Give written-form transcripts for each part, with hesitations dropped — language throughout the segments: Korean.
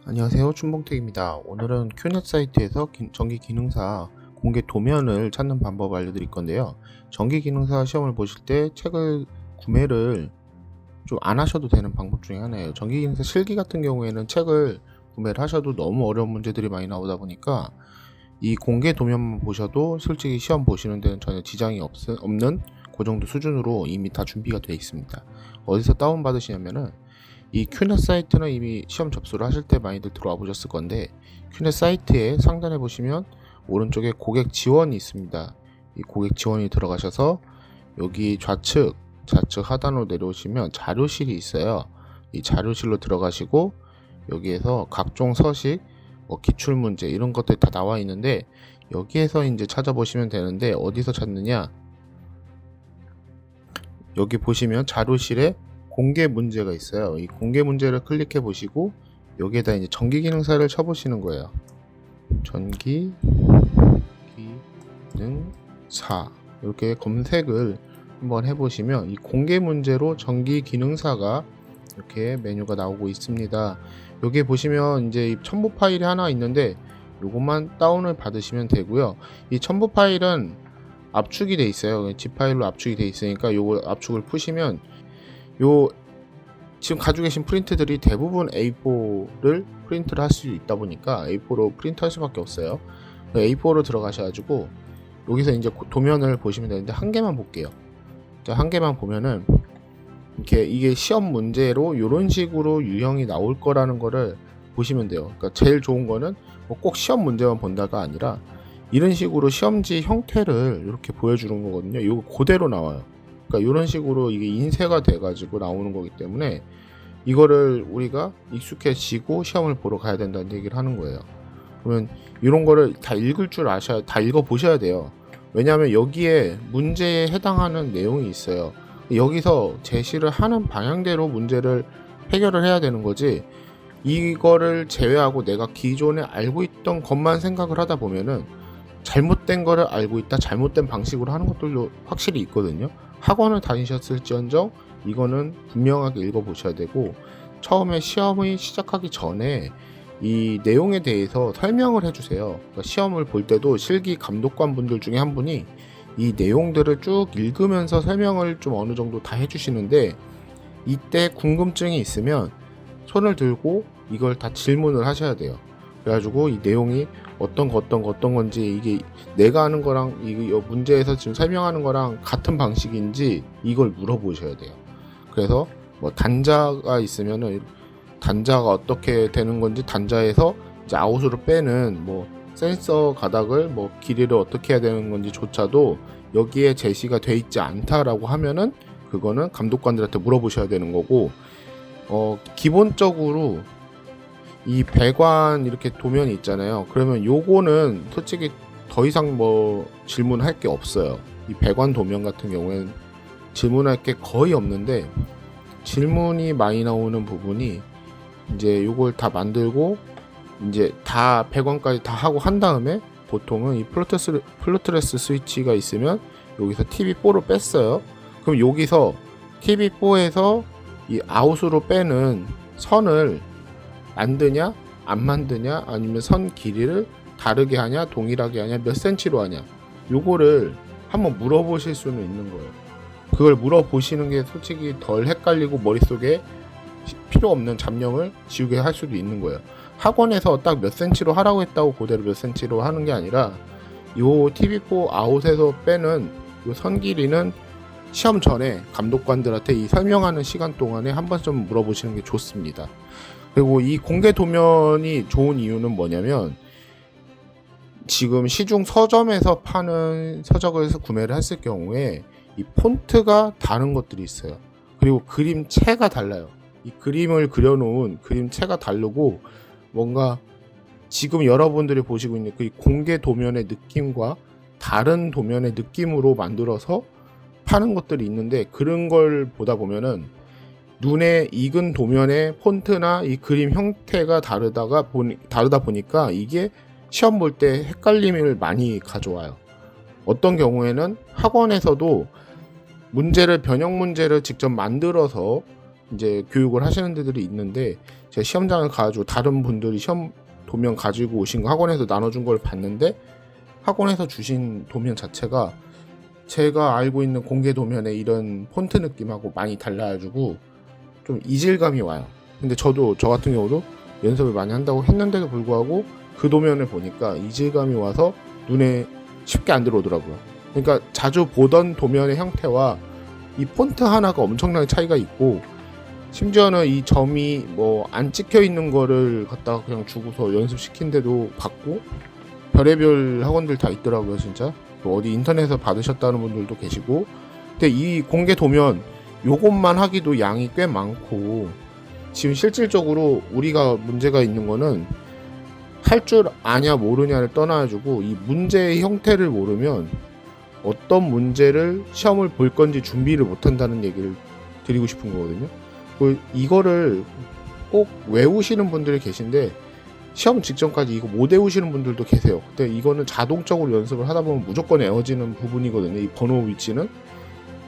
안녕하세요, 춘봉택입니다. 오늘은 큐넷 사이트에서 정기 기능사 공개 도면을 찾는 방법 알려드릴 건데요. 정기 기능사 시험을 보실 때 책을 구매를 좀 안 하셔도 되는 방법 중에 하나예요. 정기 기능사 실기 같은 경우에는 책을 구매를 하셔도 너무 어려운 문제들이 많이 나오다 보니까 이 공개 도면만 보셔도 솔직히 시험 보시는 데는 전혀 지장이 없는 그 정도 수준으로 이미 다 준비가 되어 있습니다. 어디서 다운받으시냐면은 이 큐넷 사이트는 이미 시험 접수를 하실 때 많이들 들어와 보셨을 건데, 큐넷 사이트의 상단에 보시면 오른쪽에 고객 지원이 있습니다. 이 고객 지원이 들어가셔서 여기 좌측 하단으로 내려오시면 자료실이 있어요. 이 자료실로 들어가시고 여기에서 각종 서식, 기출문제 이런 것들이 다 나와 있는데, 여기에서 이제 찾아보시면 되는데, 어디서 찾느냐, 여기 보시면 자료실에 공개 문제가 있어요. 이 공개 문제를 클릭해 보시고 여기에다 이제 전기 기능사를 쳐보시는 거예요. 전기 기능사 이렇게 검색을 한번 해보시면 이 공개 문제로 전기 기능사가 이렇게 메뉴가 나오고 있습니다. 여기 보시면 이제 이 첨부 파일이 하나 있는데 요것만 다운을 받으시면 되고요. 이 첨부 파일은 압축이 돼 있어요. zip 파일로 압축이 돼 있으니까 요거 압축을 푸시면 요 지금 가지고 계신 프린트들이 대부분 A4를 프린트를 할 수 있다 보니까 A4로 프린트 할 수밖에 없어요. A4로 들어가셔가지고 여기서 이제 도면을 보시면 되는데 한 개만 볼게요. 한 개만 보면은 이렇게 이게 시험 문제로 이런 식으로 유형이 나올 거라는 거를 보시면 돼요. 그러니까 제일 좋은 거는 꼭 시험 문제만 본다가 아니라 이런 식으로 시험지 형태를 이렇게 보여주는 거거든요. 이거 그대로 나와요. 그러니까 이런 식으로 이게 인쇄가 돼가지고 나오는 거기 때문에 이거를 우리가 익숙해지고 시험을 보러 가야 된다는 얘기를 하는 거예요. 그러면 이런 거를 다 읽을 줄 다 읽어 보셔야 돼요. 왜냐하면 여기에 문제에 해당하는 내용이 있어요. 여기서 제시를 하는 방향대로 문제를 해결을 해야 되는 거지, 이거를 제외하고 내가 기존에 알고 있던 것만 생각을 하다 보면은 잘못된 거를 알고 있다, 잘못된 방식으로 하는 것들도 확실히 있거든요. 학원을 다니셨을지언정 이거는 분명하게 읽어보셔야 되고, 처음에 시험이 시작하기 전에 이 내용에 대해서 설명을 해주세요. 그러니까 시험을 볼 때도 실기 감독관 분들 중에 한 분이 이 내용들을 쭉 읽으면서 설명을 좀 어느 정도 다 해주시는데, 이때 궁금증이 있으면 손을 들고 이걸 다 질문을 하셔야 돼요. 그래가지고 이 내용이 어떤 건지, 이게 내가 하는 거랑 이 문제에서 지금 설명하는 거랑 같은 방식인지 이걸 물어보셔야 돼요. 그래서 뭐 단자가 있으면은 단자가 어떻게 되는 건지, 단자에서 이제 아웃으로 빼는 뭐 센서 가닥을 뭐 길이를 어떻게 해야 되는 건지조차도 여기에 제시가 돼 있지 않다라고 하면은 그거는 감독관들한테 물어보셔야 되는 거고, 기본적으로 이 배관 이렇게 도면이 있잖아요. 그러면 요거는 솔직히 더 이상 뭐 질문할 게 없어요. 이 배관 도면 같은 경우에는 질문할 게 거의 없는데, 질문이 많이 나오는 부분이 이제 요걸 다 만들고 이제 다 배관까지 다 하고 한 다음에 보통은 이 플루트레스 스위치가 있으면 여기서 TV4로 뺐어요. 그럼 여기서 TV4에서 이 아웃으로 빼는 선을 만드냐 안 만드냐, 아니면 선 길이를 다르게 하냐 동일하게 하냐 몇 센치로 하냐, 요거를 한번 물어보실 수는 있는 거예요. 그걸 물어보시는 게 솔직히 덜 헷갈리고 머릿속에 필요 없는 잡념을 지우게 할 수도 있는 거예요. 학원에서 딱 몇 센치로 하라고 했다고 그대로 몇 센치로 하는 게 아니라 요 TV4 아웃에서 빼는 요 선 길이는 시험 전에 감독관들한테 이 설명하는 시간 동안에 한 번 좀 물어보시는 게 좋습니다. 그리고 이 공개 도면이 좋은 이유는 뭐냐면, 지금 시중 서점에서 파는 서적을 구매를 했을 경우에 이 폰트가 다른 것들이 있어요. 그리고 그림체가 달라요. 이 그림을 그려놓은 그림체가 다르고, 뭔가 지금 여러분들이 보시고 있는 그 공개 도면의 느낌과 다른 도면의 느낌으로 만들어서 파는 것들이 있는데, 그런 걸 보다 보면은 눈에 익은 도면의 폰트나 이 그림 형태가 다르다 보니까 이게 시험 볼 때 헷갈림을 많이 가져와요. 어떤 경우에는 학원에서도 변형 문제를 직접 만들어서 이제 교육을 하시는 데들이 있는데, 제가 시험장을 가가지고 다른 분들이 시험 도면 가지고 오신 거 학원에서 나눠준 걸 봤는데, 학원에서 주신 도면 자체가 제가 알고 있는 공개 도면의 이런 폰트 느낌하고 많이 달라가지고 좀 이질감이 와요. 근데 저 같은 경우도 연습을 많이 한다고 했는데도 불구하고 그 도면을 보니까 이질감이 와서 눈에 쉽게 안 들어오더라고요. 그러니까 자주 보던 도면의 형태와 이 폰트 하나가 엄청나게 차이가 있고, 심지어는 이 점이 뭐 안 찍혀 있는 거를 갖다가 그냥 주고서 연습시킨데도 받고, 별의별 학원들 다 있더라고요. 진짜 또 어디 인터넷에서 받으셨다는 분들도 계시고. 근데 이 공개 도면 요것만 하기도 양이 꽤 많고, 지금 실질적으로 우리가 문제가 있는 거는 할 줄 아냐 모르냐를 떠나가지고 이 문제의 형태를 모르면 어떤 문제를 시험을 볼 건지 준비를 못한다는 얘기를 드리고 싶은 거거든요. 이거를 꼭 외우시는 분들이 계신데 시험 직전까지 이거 못 외우시는 분들도 계세요. 근데 이거는 자동적으로 연습을 하다 보면 무조건 외워지는 부분이거든요, 이 번호 위치는.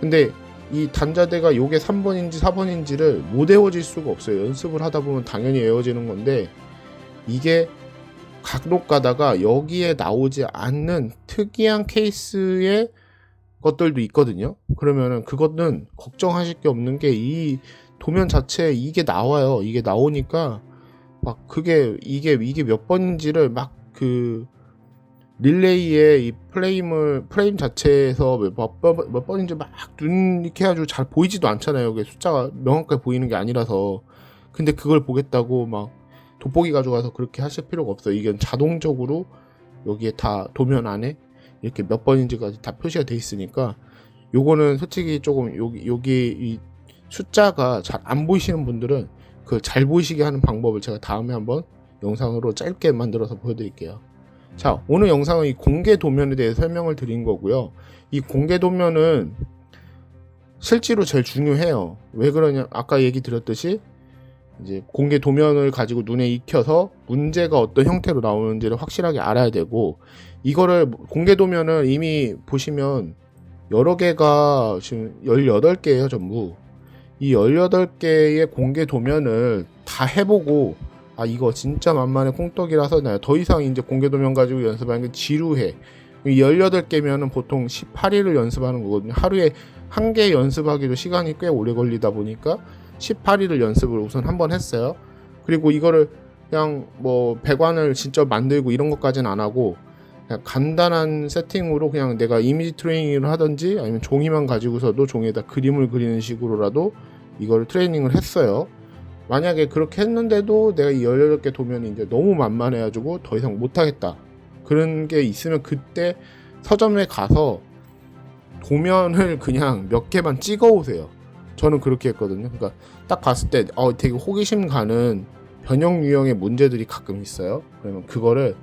근데 이 단자대가 요게 3번인지 4번인지를 못 외워질 수가 없어요. 연습을 하다 보면 당연히 외워지는 건데, 이게 간혹 가다가 여기에 나오지 않는 특이한 케이스의 것들도 있거든요. 그러면은 그거는 걱정하실 게 없는 게, 이 도면 자체에 이게 나와요. 이게 나오니까 막 이게 몇 번인지를 막 그 릴레이의 이 프레임 자체에서 몇 번인지 막 눈 이렇게 해가지고 잘 보이지도 않잖아요. 이게 숫자가 명확하게 보이는 게 아니라서. 근데 그걸 보겠다고 막 돋보기 가져가서 그렇게 하실 필요가 없어요. 이건 자동적으로 여기에 다 도면 안에 이렇게 몇 번인지까지 다 표시가 돼 있으니까, 요거는 솔직히 조금 여기 이 숫자가 잘 안 보이시는 분들은 그 잘 보이시게 하는 방법을 제가 다음에 한번 영상으로 짧게 만들어서 보여드릴게요. 자, 오늘 영상은 이 공개 도면에 대해 설명을 드린 거고요. 이 공개 도면은 실제로 제일 중요해요. 왜 그러냐, 아까 얘기 드렸듯이 이제 공개 도면을 가지고 눈에 익혀서 문제가 어떤 형태로 나오는지를 확실하게 알아야 되고, 이거를 공개 도면을 이미 보시면 여러 개가 지금 18개예요 전부. 이 18개의 공개 도면을 다 해보고, 아 이거 진짜 만만의 콩떡이라서 내가 더 이상 이제 공개 도면 가지고 연습하는 게 지루해. 이 18개면은 보통 18일을 연습하는 거거든요. 하루에 한 개 연습하기도 시간이 꽤 오래 걸리다 보니까 18일을 연습을 우선 한번 했어요. 그리고 이거를 그냥 뭐 배관을 진짜 만들고 이런 것까지는 안 하고, 그냥 간단한 세팅으로 그냥 내가 이미지 트레이닝을 하든지 아니면 종이만 가지고서도 종이에다 그림을 그리는 식으로라도 이거를 트레이닝을 했어요. 만약에 그렇게 했는데도 내가 이 18개 도면이 이제 너무 만만해가지고 더 이상 못하겠다, 그런 게 있으면 그때 서점에 가서 도면을 그냥 몇 개만 찍어 오세요. 저는 그렇게 했거든요. 그러니까 딱 봤을 때 되게 호기심 가는 변형 유형의 문제들이 가끔 있어요. 그러면 그거를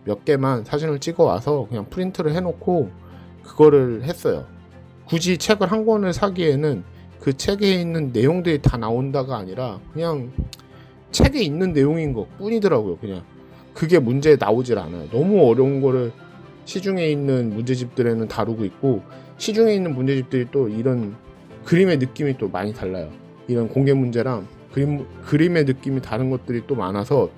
몇 개만 사진을 찍어 와서 그냥 프린트를 해놓고 그거를 했어요. 굳이 책을 한 권을 사기에는 그 책에 있는 내용들이 다 나온다가 아니라 그냥 책에 있는 내용인 것 뿐이더라고요. 그냥 그게 문제에 나오질 않아요. 너무 어려운 거를 시중에 있는 문제집들에는 다루고 있고, 시중에 있는 문제집들이 또 이런 그림의 느낌이 또 많이 달라요. 이런 공개 문제랑 그림의 느낌이 다른 것들이 또 많아서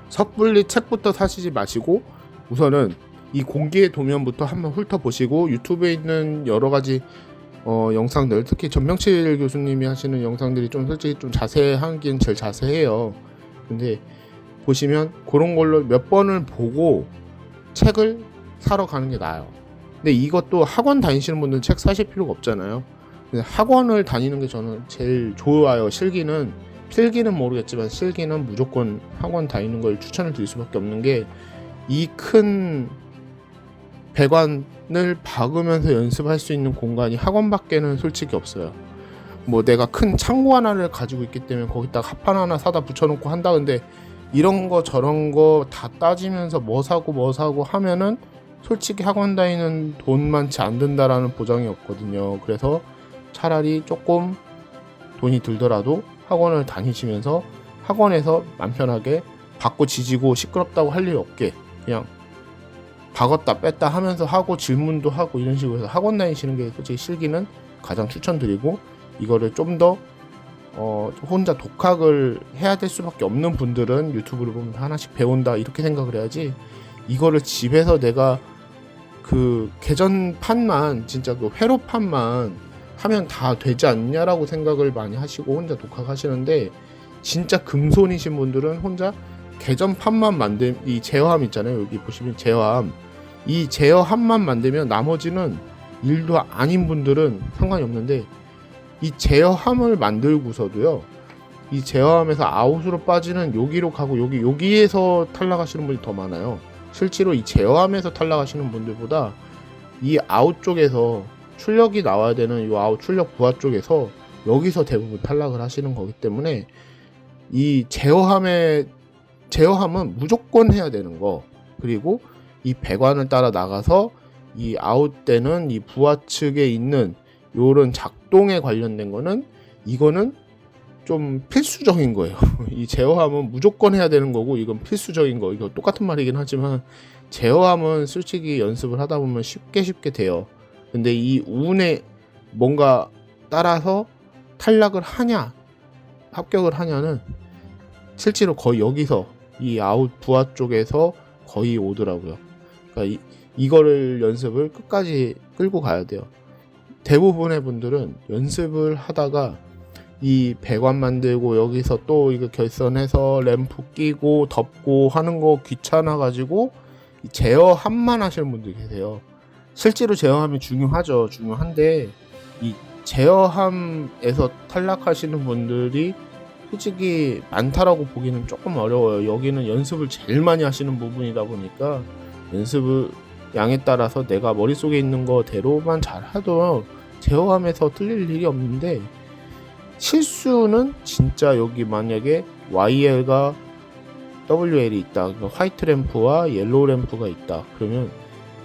섣불리 책부터 사시지 마시고 우선은 이 공개 도면부터 한번 훑어보시고, 유튜브에 있는 여러가지 영상들, 특히 전명칠 교수님이 하시는 영상들이 좀 솔직히 좀 자세하긴 제일 자세해요. 근데 보시면 그런 걸로 몇 번을 보고 책을 사러 가는 게 나아요. 근데 이것도 학원 다니시는 분들은 책 사실 필요가 없잖아요. 근데 학원을 다니는 게 저는 제일 좋아요. 필기는 모르겠지만 실기는 무조건 학원 다니는 걸 추천을 드릴 수밖에 없는 게, 이 큰 배관을 박으면서 연습할 수 있는 공간이 학원밖에는 솔직히 없어요. 뭐 내가 큰 창고 하나를 가지고 있기 때문에 거기다가 합판 하나 사다 붙여놓고 한다, 근데 이런 거 저런 거 다 따지면서 뭐 사고 하면은 솔직히 학원 다니는 돈만치 안 든다라는 보장이 없거든요. 그래서 차라리 조금 돈이 들더라도 학원을 다니시면서 학원에서 맘 편하게 받고 지지고 시끄럽다고 할 일 없게 그냥 박았다 뺐다 하면서 하고 질문도 하고 이런 식으로 해서 학원 다니시는 게 솔직히 실기는 가장 추천드리고, 이거를 좀 더 혼자 독학을 해야 될 수밖에 없는 분들은 유튜브를 보면 하나씩 배운다 이렇게 생각을 해야지, 이거를 집에서 내가 그 계전판만 진짜 그 회로판만 하면 다 되지 않냐라고 생각을 많이 하시고 혼자 독학하시는데, 진짜 금손이신 분들은 혼자 계전판만 이 제어함 있잖아요. 여기 보시면 제어함, 이 제어함만 만들면 나머지는 일도 아닌 분들은 상관이 없는데, 이 제어함을 만들고서도요, 이 제어함에서 아웃으로 빠지는 여기로 가고 여기에서 탈락하시는 분이 더 많아요. 실제로 이 제어함에서 탈락하시는 분들보다 이 아웃 쪽에서 출력이 나와야 되는 이 아웃 출력 부하 쪽에서 여기서 대부분 탈락을 하시는 거기 때문에, 이 제어함은 무조건 해야 되는 거, 그리고 이 배관을 따라 나가서 이 아웃되는 이 부하 측에 있는 요런 작동에 관련된 거는, 이거는 좀 필수적인 거예요. 이 제어함은 무조건 해야 되는 거고, 이건 필수적인 거. 이거 똑같은 말이긴 하지만 제어함은 솔직히 연습을 하다 보면 쉽게 돼요. 근데 이 운에 뭔가 따라서 탈락을 하냐 합격을 하냐는 실제로 거의 여기서 이 아웃 부하 쪽에서 거의 오더라고요. 그러니까 이거를 연습을 끝까지 끌고 가야 돼요. 대부분의 분들은 연습을 하다가 이 배관 만들고 여기서 또 이거 결선해서 램프 끼고 덮고 하는 거 귀찮아 가지고 제어함만 하시는 분들이 계세요. 실제로 제어함이 중요한데 이 제어함에서 탈락하시는 분들이 솔직히 많다라고 보기는 조금 어려워요. 여기는 연습을 제일 많이 하시는 부분이다 보니까 연습을 양에 따라서 내가 머릿속에 있는 거대로만 잘 하도 제어함에서 틀릴 일이 없는데, 실수는 진짜 여기 만약에 YL과 WL이 있다, 그러니까 화이트 램프와 옐로우 램프가 있다, 그러면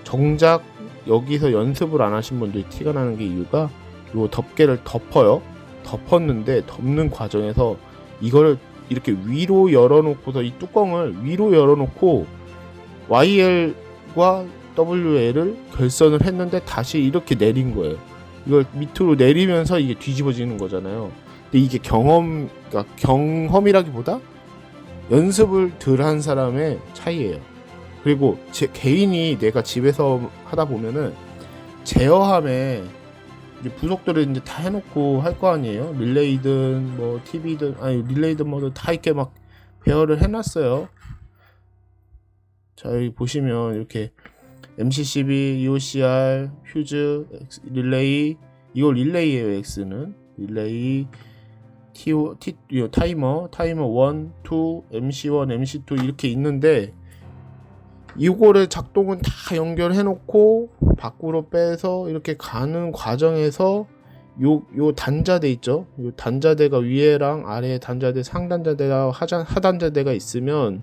정작 여기서 연습을 안 하신 분들이 티가 나는 게, 이유가 요 덮개를 덮었는데 덮는 과정에서 이거를 이렇게 위로 열어놓고서 이 뚜껑을 위로 열어놓고 YL과 WL을 결선을 했는데 다시 이렇게 내린 거예요. 이걸 밑으로 내리면서 이게 뒤집어지는 거잖아요. 근데 이게 그러니까 경험이라기보다 연습을 덜 한 사람의 차이예요. 그리고 개인이 내가 집에서 하다 보면은 제어함에 이제 부속들을 이제 다 해놓고 할 거 아니에요. 릴레이든 뭐 TV든 릴레이든 뭐든 다 이렇게 막 배열을 해놨어요. 자, 여기 보시면 이렇게 MCCB, EOCR, 휴즈, 릴레이, 이거 릴레이예요. X는 릴레이, 타이머 1, 2, MC1, MC2 이렇게 있는데, 이거를 작동은 다 연결해 놓고 밖으로 빼서 이렇게 가는 과정에서 요 단자대 있죠. 요 단자대가 위에랑 아래에 단자대, 상단자대가 하단자대가 있으면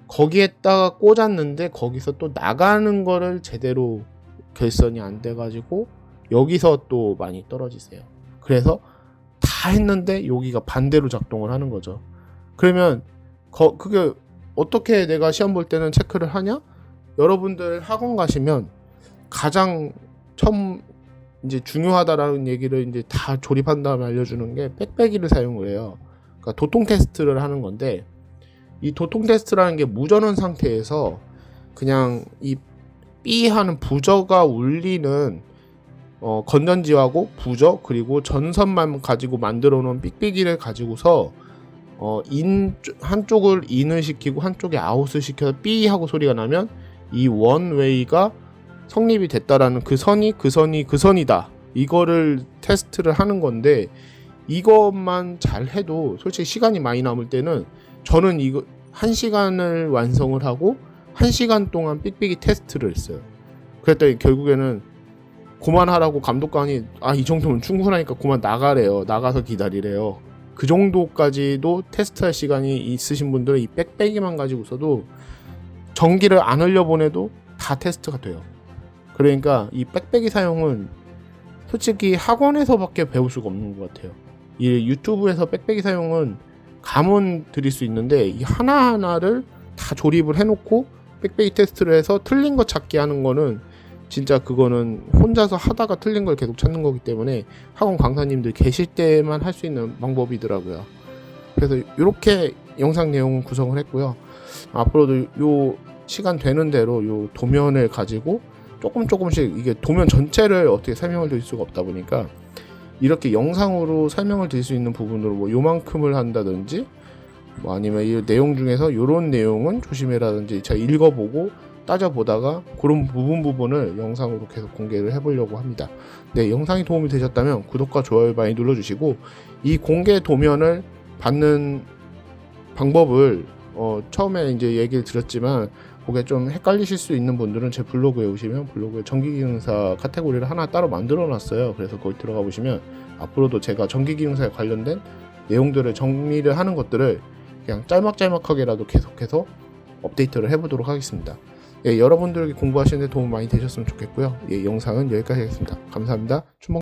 거기에다가 꽂았는데 거기서 또 나가는 거를 제대로 결선이 안 돼가지고 여기서 또 많이 떨어지세요. 그래서 다 했는데 여기가 반대로 작동을 하는 거죠. 그러면 그게 어떻게 내가 시험 볼 때는 체크를 하냐? 여러분들 학원 가시면 가장 처음 이제 중요하다라는 얘기를 이제 다 조립한 다음에 알려주는 게 빽빽이를 사용을 해요. 그러니까 도통 테스트를 하는 건데, 이 도통 테스트라는 게 무전원 상태에서 그냥 이 삐 하는 부저가 울리는 건전지하고 부저 그리고 전선만 가지고 만들어 놓은 삑삑이를 가지고서 한쪽을 인을 시키고 한쪽에 아웃을 시켜서 삐 하고 소리가 나면 이 원웨이가 성립이 됐다라는 그 선이다, 이거를 테스트를 하는 건데, 이것만 잘 해도 솔직히 시간이 많이 남을 때는 저는 이거 1시간을 완성을 하고 1시간 동안 삑삑이 테스트를 했어요. 그랬더니 결국에는 그만하라고 감독관이 이 정도면 충분하니까 그만 나가래요. 나가서 기다리래요. 그 정도까지도 테스트할 시간이 있으신 분들은 이 빽빽이만 가지고서도 전기를 안 흘려보내도 다 테스트가 돼요. 그러니까 이 빽빽이 사용은 솔직히 학원에서밖에 배울 수가 없는 것 같아요. 이 유튜브에서 빽빽이 사용은 감은 드릴 수 있는데, 이 하나하나를 다 조립을 해놓고 빽빽이 테스트를 해서 틀린 거 찾기 하는 거는 진짜 그거는 혼자서 하다가 틀린 걸 계속 찾는 거기 때문에 학원 강사님들 계실 때만 할 수 있는 방법이더라고요. 그래서 이렇게 영상 내용을 구성을 했고요. 앞으로도 요 시간 되는 대로 요 도면을 가지고 조금씩 이게 도면 전체를 어떻게 설명을 드릴 수가 없다 보니까 이렇게 영상으로 설명을 드릴 수 있는 부분으로 뭐 요만큼을 한다든지 뭐 아니면 이 내용 중에서 요런 내용은 조심해라든지 제가 읽어보고 따져보다가 그런 부분을 영상으로 계속 공개를 해보려고 합니다. 네, 영상이 도움이 되셨다면 구독과 좋아요 많이 눌러주시고 이 공개 도면을 받는 방법을 처음에 이제 얘기를 드렸지만 그게 좀 헷갈리실 수 있는 분들은 제 블로그에 오시면 블로그에 전기기능사 카테고리를 하나 따로 만들어 놨어요. 그래서 거기 들어가 보시면 앞으로도 제가 전기기능사에 관련된 내용들을 정리를 하는 것들을 그냥 짤막짤막하게라도 계속해서 업데이트를 해보도록 하겠습니다. 예, 여러분들에게 공부하시는데 도움 많이 되셨으면 좋겠고요. 예, 영상은 여기까지 하겠습니다. 감사합니다. 춘봉